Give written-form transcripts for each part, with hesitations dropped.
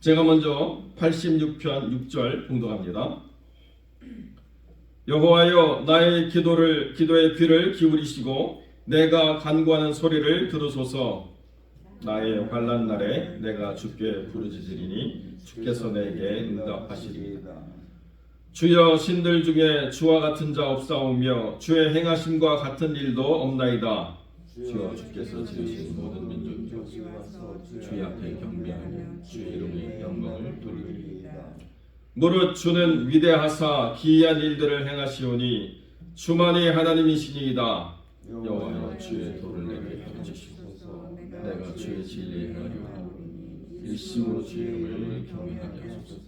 제가 먼저 86편 6절 봉독합니다. 여호와여, 나의 기도의 귀를 기울이시고 내가 간구하는 소리를 들으소서. 나의 환난 날에 내가 주께 부르짖으리니 주께서 내게 응답하시리이다. 주여, 신들 중에 주와 같은 자 없사오며 주의 행하심과 같은 일도 없나이다. 주여, 주께서 지으신 모든 민족이여 주의 앞에 경배하며 주의 이름의 영광을 돌리리이다. 무릇 주는 위대하사 기이한 일들을 행하시오니 주만이 하나님이시니이다. 여호와여, 주의 도를 내게 펴주시소서. 내가 주의 진리에 행하리오니 일심으로 주의 이름을 경외하게 하소서.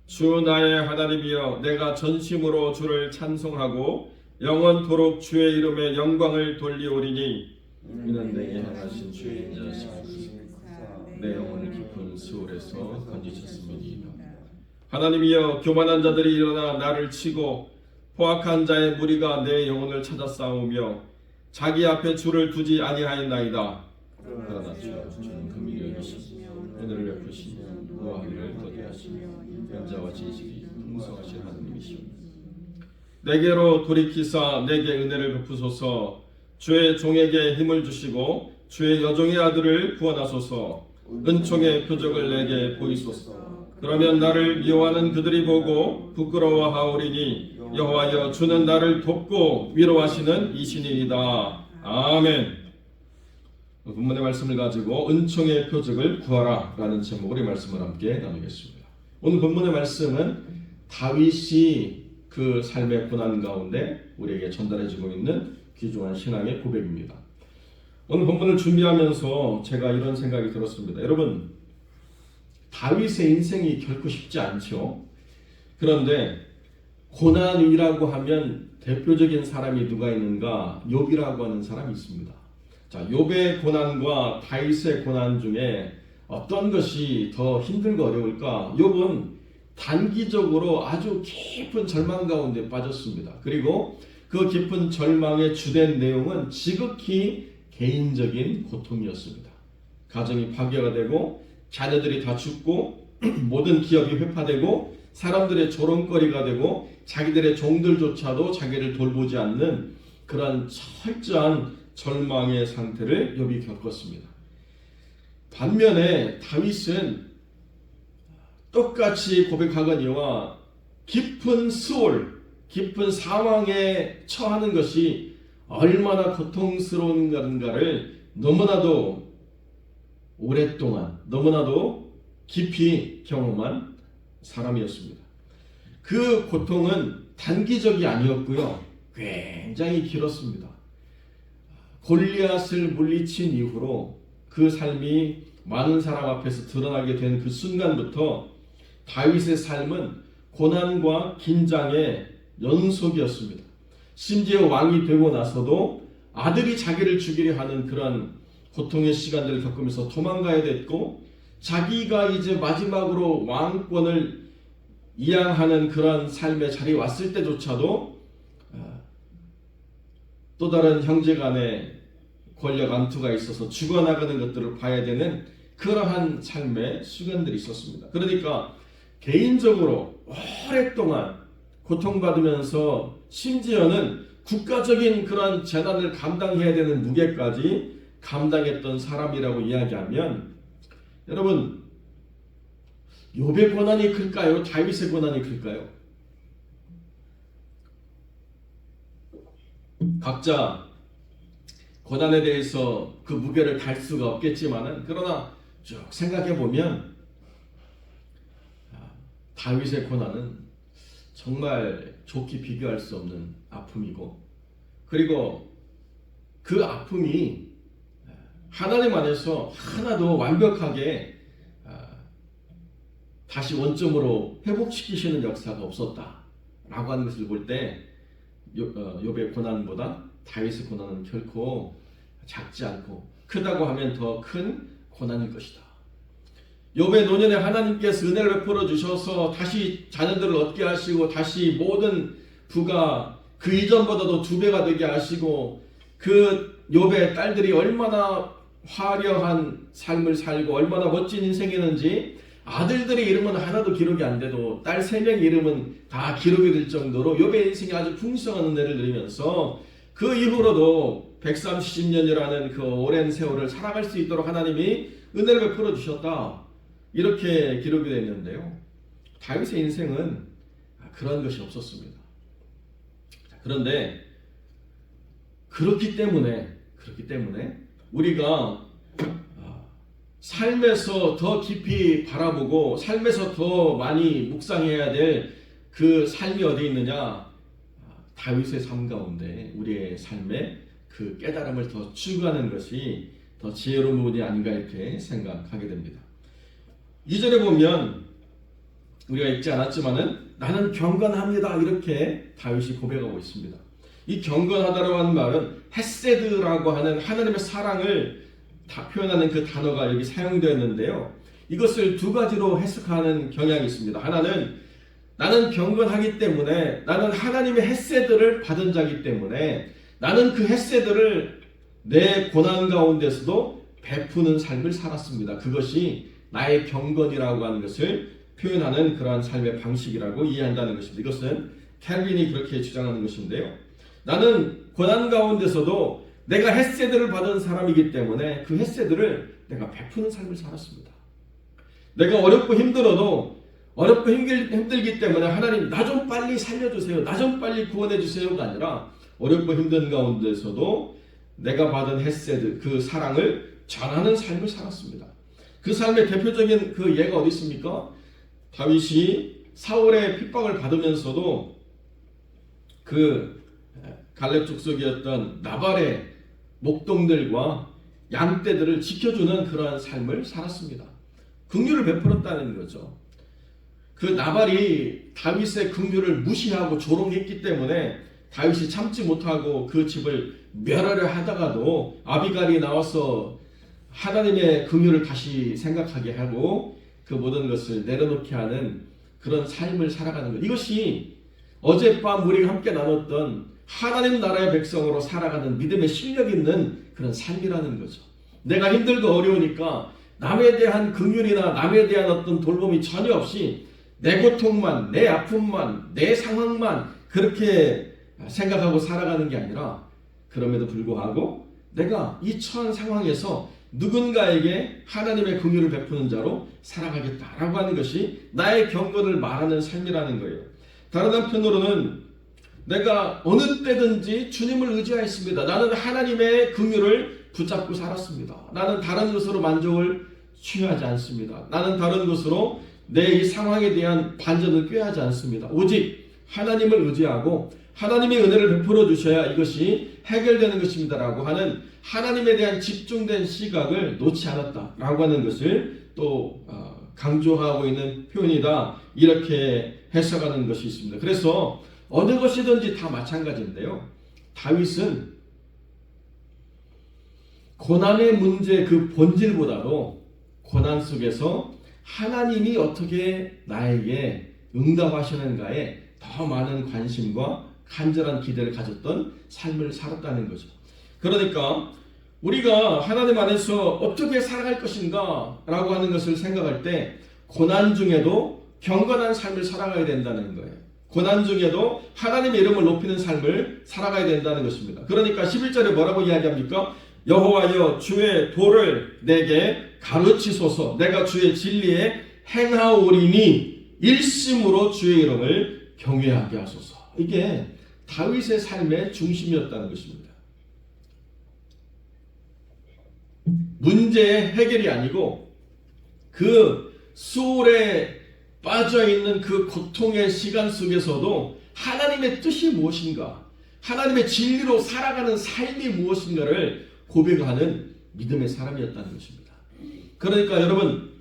주 나의 하나님이여, 내가 전심으로 주를 찬송하고 영원토록 주의 이름의 영광을 돌리오리니 이는 내게 행하신 주의 인자시니 내 영혼을 깊은 수월에서 건지셨음이니이다. 하나님이여, 교만한 자들이 일어나 나를 치고 포악한 자의 무리가 내 영혼을 찾아 싸우며 자기 앞에 주를 두지 아니하였나이다. 그러나 주는 긍휼히 여기시며 은혜를 베푸시며 노하기를 더디하시며 연자와 지식이 풍성하신 하나님이시오. 내게로 돌이키사 내게 은혜를 베푸소서. 주의 종에게 힘을 주시고 주의 여종의 아들을 구원하소서. 은총의 표적을 내게 보이소서. 그러면 나를 미워하는 그들이 보고 부끄러워하오리니 여호와여, 주는 나를 돕고 위로하시는 이신이이다. 아멘. 본문의 말씀을 가지고 은총의 표적을 구하라 라는 제목으로 이 말씀을 함께 나누겠습니다. 오늘 본문의 말씀은 다윗이 그 삶의 고난 가운데 우리에게 전달해주고 있는 귀중한 신앙의 고백입니다. 오늘 본문을 준비하면서 제가 이런 생각이 들었습니다. 여러분, 다윗의 인생이 결코 쉽지 않죠. 그런데 고난이라고 하면 대표적인 사람이 누가 있는가? 욥이라고 하는 사람이 있습니다. 자, 욥의 고난과 다윗의 고난 중에 어떤 것이 더 힘들고 어려울까? 욥은 단기적으로 아주 깊은 절망 가운데 빠졌습니다. 그리고 그 깊은 절망의 주된 내용은 지극히 개인적인 고통이었습니다. 가정이 파괴가 되고 자녀들이 다 죽고 모든 기업이 회파되고 사람들의 조롱거리가 되고 자기들의 종들조차도 자기를 돌보지 않는 그런 철저한 절망의 상태를 욥이 겪었습니다. 반면에 다윗은 똑같이 고백하거니와 깊은 수월, 깊은 사망에 처하는 것이 얼마나 고통스러운가를 너무나도 오랫동안, 너무나도 깊이 경험한 사람이었습니다. 그 고통은 단기적이 아니었고요, 굉장히 길었습니다. 골리앗을 물리친 이후로 그 삶이 많은 사람 앞에서 드러나게 된 그 순간부터 다윗의 삶은 고난과 긴장의 연속이었습니다. 심지어 왕이 되고 나서도 아들이 자기를 죽이려 하는 그런 고통의 시간들을 겪으면서 도망가야 됐고, 자기가 이제 마지막으로 왕권을 이양하는 그런 삶의 자리에 왔을 때조차도 또 다른 형제 간의 권력 암투가 있어서 죽어나가는 것들을 봐야 되는 그러한 삶의 시간들이 있었습니다. 그러니까 개인적으로 오랫동안 고통받으면서 심지어는 국가적인 그런 재난을 감당해야 되는 무게까지 감당했던 사람이라고 이야기하면, 여러분, 욥의 고난이 클까요? 다윗의 고난이 클까요? 각자 고난에 대해서 그 무게를 달 수가 없겠지만은, 그러나 쭉 생각해 보면 다윗의 고난은 정말 좋게 비교할 수 없는 아픔이고, 그리고 그 아픔이 하나님 안에서 하나도 완벽하게 다시 원점으로 회복시키시는 역사가 없었다라고 하는 것을 볼 때 욥의 고난보다 다윗의 고난은 결코 작지 않고 크다고 하면 더 큰 고난일 것이다. 욥의 노년에 하나님께서 은혜를 베풀어 주셔서 다시 자녀들을 얻게 하시고 다시 모든 부가 그 이전보다도 2배가 되게 하시고, 그 욥의 딸들이 얼마나 화려한 삶을 살고 얼마나 멋진 인생이었는지 아들들의 이름은 하나도 기록이 안 돼도 딸 3명의 이름은 다 기록이 될 정도로 욥의 인생이 아주 풍성한 은혜를 누리면서 그 이후로도 130년이라는 그 오랜 세월을 살아갈 수 있도록 하나님이 은혜를 베풀어 주셨다. 이렇게 기록이 되어 있는데요. 다윗의 인생은 그런 것이 없었습니다. 그런데 그렇기 때문에 우리가 삶에서 더 깊이 바라보고 삶에서 더 많이 묵상해야 될 그 삶이 어디 있느냐? 다윗의 삶 가운데 우리의 삶에 그 깨달음을 더 추구하는 것이 더 지혜로운 부분이 아닌가 이렇게 생각하게 됩니다. 2절에 보면 우리가 읽지 않았지만은 나는 경건합니다 이렇게 다윗이 고백하고 있습니다. 이 경건하다라고 하는 말은 헤세드라고 하는 하나님의 사랑을 다 표현하는 그 단어가 여기 사용되었는데요. 이것을 두 가지로 해석하는 경향이 있습니다. 하나는 나는 경건하기 때문에 나는 하나님의 헤세드를 받은 자이기 때문에 나는 그 헤세드를 내 고난 가운데서도 베푸는 삶을 살았습니다. 그것이 나의 경건이라고 하는 것을 표현하는 그러한 삶의 방식이라고 이해한다는 것입니다. 이것은 캘빈이 그렇게 주장하는 것인데요. 나는 고난 가운데서도 내가 헤세드를 받은 사람이기 때문에 그 헤세드를 내가 베푸는 삶을 살았습니다. 내가 어렵고 힘들어도 어렵고 힘들기 때문에 하나님 나 좀 빨리 살려주세요. 나 좀 빨리 구원해 주세요가 아니라 어렵고 힘든 가운데서도 내가 받은 헤세드 그 사랑을 전하는 삶을 살았습니다. 그 삶의 대표적인 그 예가 어디 있습니까? 다윗이 사울의 핍박을 받으면서도 그 갈렙 족속이었던 나발의 목동들과 양떼들을 지켜주는 그러한 삶을 살았습니다. 긍휼을 베풀었다는 거죠. 그 나발이 다윗의 긍휼을 무시하고 조롱했기 때문에 다윗이 참지 못하고 그 집을 멸하려 하다가도 아비갈이 나와서 하나님의 긍휼을 다시 생각하게 하고 그 모든 것을 내려놓게 하는 그런 삶을 살아가는 것. 이것이 어젯밤 우리가 함께 나눴던 하나님 나라의 백성으로 살아가는 믿음의 실력 있는 그런 삶이라는 거죠. 내가 힘들고 어려우니까 남에 대한 긍휼이나 남에 대한 어떤 돌봄이 전혀 없이 내 고통만, 내 아픔만, 내 상황만 그렇게 생각하고 살아가는 게 아니라 그럼에도 불구하고 내가 이 처한 상황에서 누군가에게 하나님의 긍휼을 베푸는 자로 살아가겠다라고 하는 것이 나의 경건을 말하는 삶이라는 거예요. 다른 한편으로는 내가 어느 때든지 주님을 의지하였습니다. 나는 하나님의 긍휼을 붙잡고 살았습니다. 나는 다른 것으로 만족을 취하지 않습니다. 나는 다른 것으로 내 이 상황에 대한 반전을 꾀하지 않습니다. 오직 하나님을 의지하고 하나님의 은혜를 베풀어 주셔야 이것이 해결되는 것입니다라고 하는 하나님에 대한 집중된 시각을 놓지 않았다라고 하는 것을 또 강조하고 있는 표현이다 이렇게 해석하는 것이 있습니다. 그래서 어느 것이든지 다 마찬가지인데요. 다윗은 고난의 문제 그 본질보다도 고난 속에서 하나님이 어떻게 나에게 응답하시는가에 더 많은 관심과 간절한 기대를 가졌던 삶을 살았다는 거죠. 그러니까 우리가 하나님 안에서 어떻게 살아갈 것인가 라고 하는 것을 생각할 때 고난 중에도 경건한 삶을 살아가야 된다는 거예요. 고난 중에도 하나님의 이름을 높이는 삶을 살아가야 된다는 것입니다. 그러니까 11절에 뭐라고 이야기합니까? 여호와여 주의 도를 내게 가르치소서. 내가 주의 진리에 행하오리니 일심으로 주의 이름을 경외하게 하소서. 이게 다윗의 삶의 중심이었다는 것입니다. 문제의 해결이 아니고 그 수월에 빠져있는 그 고통의 시간 속에서도 하나님의 뜻이 무엇인가, 하나님의 진리로 살아가는 삶이 무엇인가를 고백하는 믿음의 사람이었다는 것입니다. 그러니까 여러분,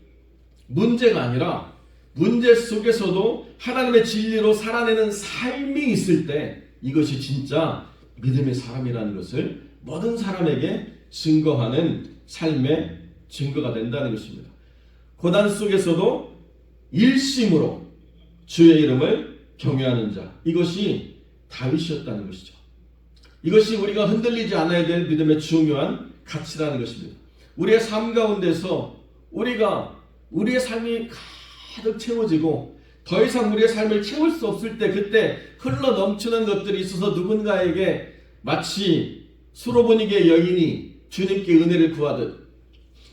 문제가 아니라 문제 속에서도 하나님의 진리로 살아내는 삶이 있을 때 이것이 진짜 믿음의 사람이라는 것을 모든 사람에게 증거하는 삶의 증거가 된다는 것입니다. 고난 속에서도 일심으로 주의 이름을 경외하는 자, 이것이 다윗이었다는 것이죠. 이것이 우리가 흔들리지 않아야 될 믿음의 중요한 가치라는 것입니다. 우리의 삶 가운데서 우리가 우리의 삶이 가득 채워지고 더 이상 우리의 삶을 채울 수 없을 때 그때 흘러 넘치는 것들이 있어서 누군가에게 마치 수로보니게 여인이 주님께 은혜를 구하듯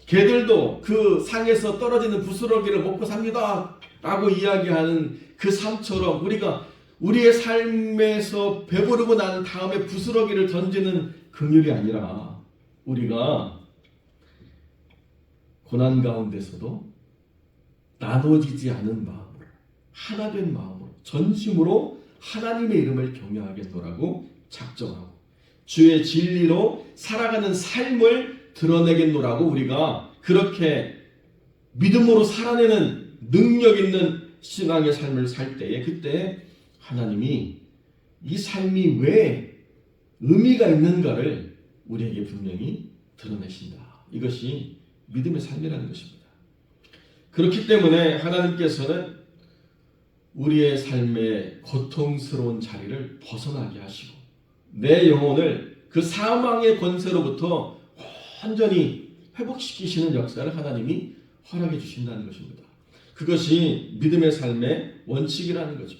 걔들도 그 상에서 떨어지는 부스러기를 먹고 삽니다 라고 이야기하는 그 삶처럼 우리가 우리의 삶에서 배부르고 난 다음에 부스러기를 던지는 긍휼이 아니라 우리가 고난 가운데서도 나눠지지 않은 마음으로 하나 된 마음으로 전심으로 하나님의 이름을 경외하겠노라고 작정하고 주의 진리로 살아가는 삶을 드러내겠노라고 우리가 그렇게 믿음으로 살아내는 능력 있는 신앙의 삶을 살 때에 그때 하나님이 이 삶이 왜 의미가 있는가를 우리에게 분명히 드러내신다. 이것이 믿음의 삶이라는 것입니다. 그렇기 때문에 하나님께서는 우리의 삶의 고통스러운 자리를 벗어나게 하시고 내 영혼을 그 사망의 권세로부터 완전히 회복시키시는 역사를 하나님이 허락해 주신다는 것입니다. 그것이 믿음의 삶의 원칙이라는 거죠.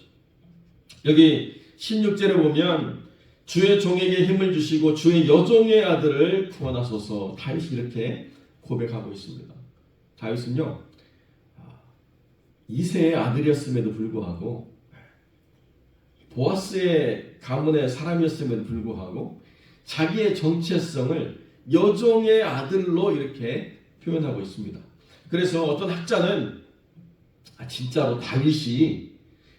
여기 16절에 보면 주의 종에게 힘을 주시고 주의 여종의 아들을 구원하소서 다윗이 이렇게 고백하고 있습니다. 다윗은요 이새의 아들이었음에도 불구하고 보아스의 가문의 사람이었음에도 불구하고 자기의 정체성을 여종의 아들로 이렇게 표현하고 있습니다. 그래서 어떤 학자는 진짜로 다윗이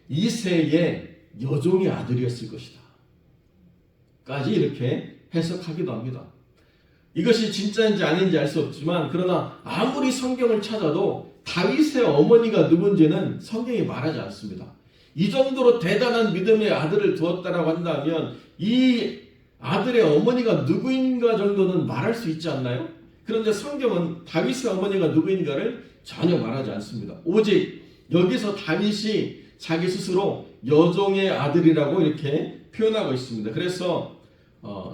이새의 여종의 아들이었을 것이다 까지 이렇게 해석하기도 합니다. 이것이 진짜인지 아닌지 알 수 없지만 그러나 아무리 성경을 찾아도 다윗의 어머니가 누군지는 성경이 말하지 않습니다. 이 정도로 대단한 믿음의 아들을 두었다라고 한다면 이 아들의 어머니가 누구인가 정도는 말할 수 있지 않나요? 그런데 성경은 다윗의 어머니가 누구인가를 전혀 말하지 않습니다. 오직 여기서 다윗이 자기 스스로 여종의 아들이라고 이렇게 표현하고 있습니다. 그래서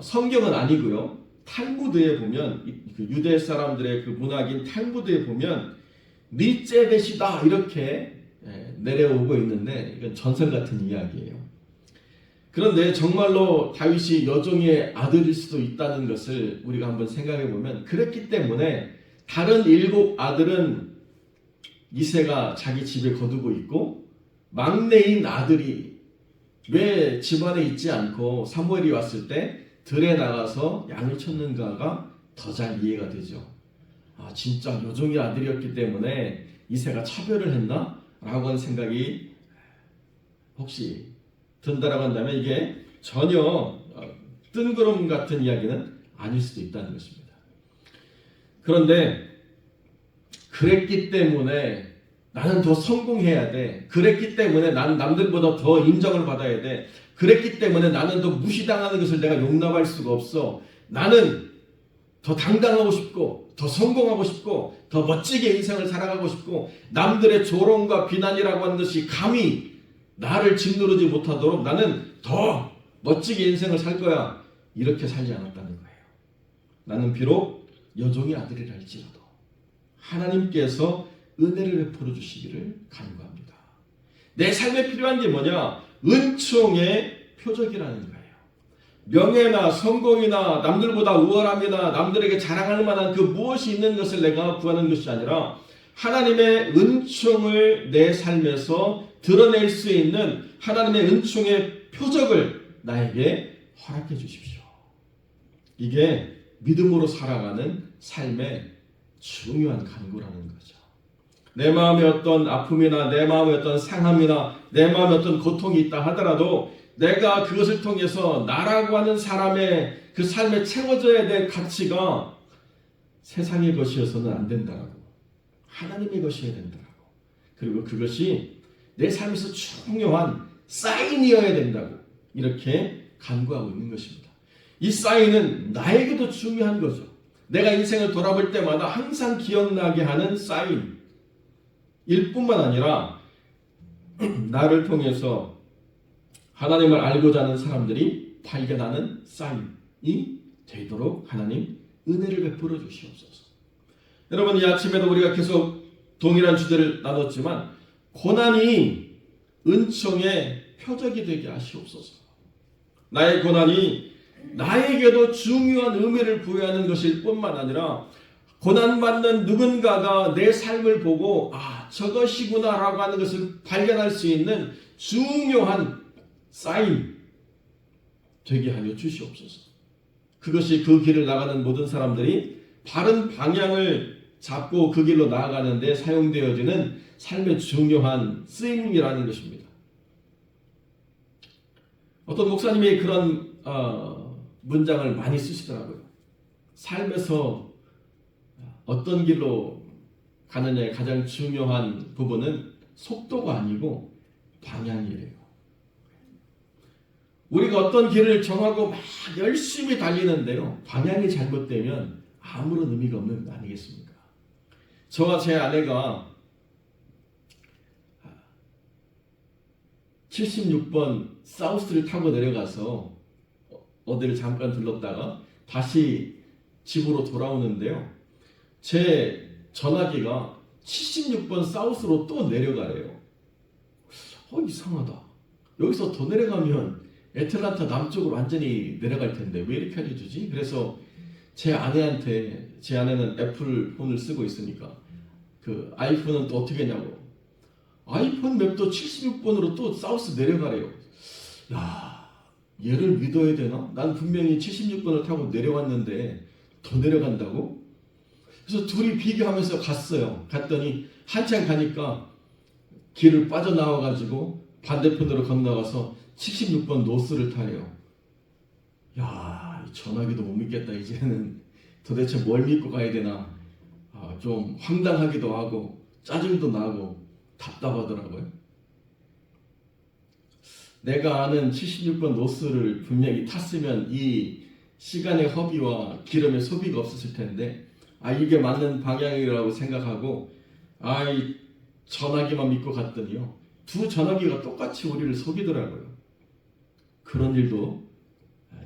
성경은 아니고요. 탈무드에 보면 그 유대 사람들의 그 문학인 탈무드에 보면 니제벳이다 이렇게 내려오고 있는데 이건 전설 같은 이야기예요. 그런데 정말로 다윗이 여종의 아들일 수도 있다는 것을 우리가 한번 생각해 보면 그랬기 때문에 다른 7 아들은 이새가 자기 집에 거두고 있고 막내인 아들이 왜 집안에 있지 않고 사무엘이 왔을 때 들에 나가서 양을 쳤는가가 더 잘 이해가 되죠. 진짜 여종의 아들이었기 때문에 이새가 차별을 했나? 라고 하는 생각이 혹시 든다라고 한다면 이게 전혀 뜬구름 같은 이야기는 아닐 수도 있다는 것입니다. 그런데 그랬기 때문에 나는 더 성공해야 돼. 그랬기 때문에 나는 남들보다 더 인정을 받아야 돼. 그랬기 때문에 나는 더 무시당하는 것을 내가 용납할 수가 없어. 나는 더 당당하고 싶고 더 성공하고 싶고 더 멋지게 인생을 살아가고 싶고 남들의 조롱과 비난이라고 하는 것이 감히 나를 짓누르지 못하도록 나는 더 멋지게 인생을 살 거야. 이렇게 살지 않았다는 거예요. 나는 비록 여종의 아들이라 할지라도 하나님께서 은혜를 베풀어 주시기를 간구합니다. 내 삶에 필요한 게 뭐냐? 은총의 표적이라는 거예요. 명예나 성공이나 남들보다 우월함이나 남들에게 자랑할 만한 그 무엇이 있는 것을 내가 구하는 것이 아니라 하나님의 은총을 내 삶에서 드러낼 수 있는 하나님의 은총의 표적을 나에게 허락해 주십시오. 이게 믿음으로 살아가는 삶의 중요한 간구라는 거죠. 내 마음에 어떤 아픔이나 내 마음에 어떤 상함이나 내 마음에 어떤 고통이 있다 하더라도 내가 그것을 통해서 나라고 하는 사람의 그 삶에 채워져야 될 가치가 세상의 것이어서는 안 된다라고, 하나님의 것이어야 된다라고, 그리고 그것이 내 삶에서 중요한 사인이어야 된다고 이렇게 간구하고 있는 것입니다. 이 사인은 나에게도 중요한 거죠. 내가 인생을 돌아볼 때마다 항상 기억나게 하는 사인일 뿐만 아니라 나를 통해서 하나님을 알고자 하는 사람들이 발견하는 사인이 되도록 하나님 은혜를 베풀어 주시옵소서. 여러분, 이 아침에도 우리가 계속 동일한 주제를 나눴지만 고난이 은총의 표적이 되게 하시옵소서. 나의 고난이 나에게도 중요한 의미를 부여하는 것일 뿐만 아니라 고난받는 누군가가 내 삶을 보고 저것이구나라고 하는 것을 발견할 수 있는 중요한 사인 되게 하여 주시옵소서. 그것이 그 길을 나가는 모든 사람들이 바른 방향을 잡고 그 길로 나아가는 데 사용되어지는 삶의 중요한 쓰임이라는 것입니다. 어떤 목사님이 그런 문장을 많이 쓰시더라고요. 삶에서 어떤 길로 가느냐의 가장 중요한 부분은 속도가 아니고 방향이래요. 우리가 어떤 길을 정하고 막 열심히 달리는데요, 방향이 잘못되면 아무런 의미가 없는 거 아니겠습니까? 저와 제 아내가 76번 사우스를 타고 내려가서 어디를 잠깐 들렀다가 다시 집으로 돌아오는데요, 제 전화기가 76번 사우스로 또 내려가래요. 이상하다. 여기서 더 내려가면 애틀란타 남쪽으로 완전히 내려갈 텐데 왜 이렇게 알려주지? 그래서 제 아내한테, 제 아내는 애플 폰을 쓰고 있으니까 그 아이폰은 또 어떻게 했냐고, 아이폰 맵도 76번으로 또 사우스 내려가래요. 얘를 믿어야 되나? 난 분명히 76번을 타고 내려왔는데 더 내려간다고? 그래서 둘이 비교하면서 갔더니 한참 가니까 길을 빠져나와가지고 반대편으로 건너가서 76번 노스를 타래요. 이 전화기도 못 믿겠다. 이제는 도대체 뭘 믿고 가야 되나. 좀 황당하기도 하고 짜증도 나고 답답하더라고요. 내가 아는 76번 노스를 분명히 탔으면 이 시간의 허비와 기름의 소비가 없었을 텐데 이게 맞는 방향이라고 생각하고 이 전화기만 믿고 갔더니요, 두 전화기가 똑같이 우리를 속이더라고요. 그런 일도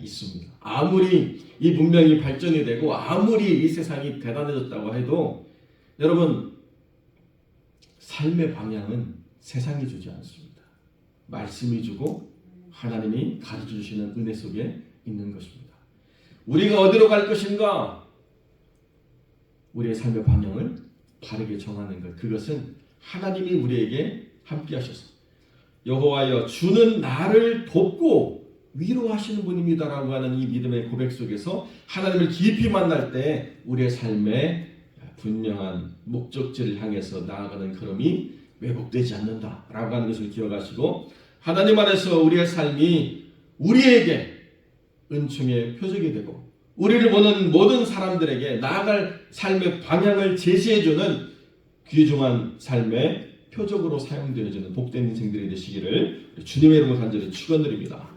있습니다. 아무리 이 문명이 발전이 되고 아무리 이 세상이 대단해졌다고 해도 여러분, 삶의 방향은 세상이 주지 않습니다. 말씀이 주고 하나님이 가르쳐 주시는 은혜 속에 있는 것입니다. 우리가 어디로 갈 것인가? 우리의 삶의 방향을 바르게 정하는 것, 그것은 하나님이 우리에게 함께 하셔서 여호와여 주는 나를 돕고 위로하시는 분입니다라고 하는 이 믿음의 고백 속에서 하나님을 깊이 만날 때 우리의 삶의 분명한 목적지를 향해서 나아가는 걸음이 왜곡되지 않는다라고 하는 것을 기억하시고, 하나님 안에서 우리의 삶이 우리에게 은총의 표적이 되고 우리를 보는 모든 사람들에게 나아갈 삶의 방향을 제시해주는 귀중한 삶의 표적으로 사용되어지는 복된 인생들이 되시기를 주님의 이름으로 간절히 축원드립니다.